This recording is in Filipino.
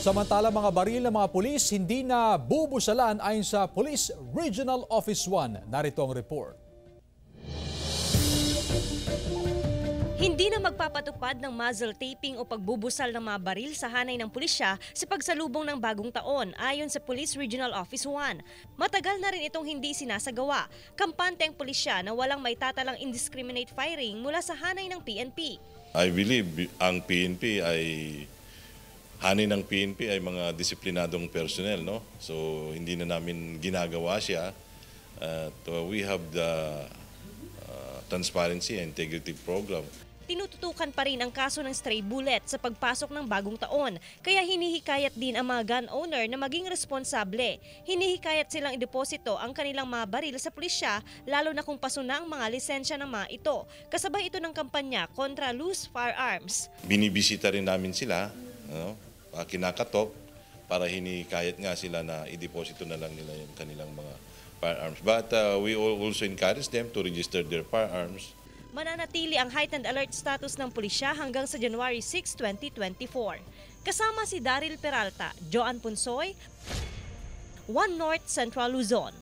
Samantala mga baril ng mga pulis hindi na bubusalan ayon sa Police Regional Office 1. Narito ang report. Hindi na magpapatupad ng muzzle taping o pagbubusal ng mga baril sa hanay ng pulisya sa pagsalubong ng bagong taon ayon sa Police Regional Office 1. Matagal na rin itong hindi sinasagawa. Kampante ang pulisya na walang maitatalang indiscriminate firing mula sa hanay ng PNP. I believe ang PNP ay hanay ng PNP ay mga disiplinadong personnel, no? So hindi na namin ginagawa siya. We have the transparency and integrity program. Tinututukan pa rin ang kaso ng stray bullet sa pagpasok ng bagong taon. Kaya hinihikayat din ang mga gun owner na maging responsable. Hinihikayat silang ideposito ang kanilang mga baril sa pulisya, lalo na kung paso na ang mga lisensya ng mga ito. Kasabay ito ng kampanya kontra loose firearms. Binibisita rin namin sila, kinakatok, para hinihikayat nga sila na ideposito na lang nila yung kanilang mga firearms. But we also encourage them to register their firearms. Mananatili ang heightened alert status ng pulisya hanggang sa January 6, 2024. Kasama si Daryl Peralta, Joan Punsoy, One North Central Luzon.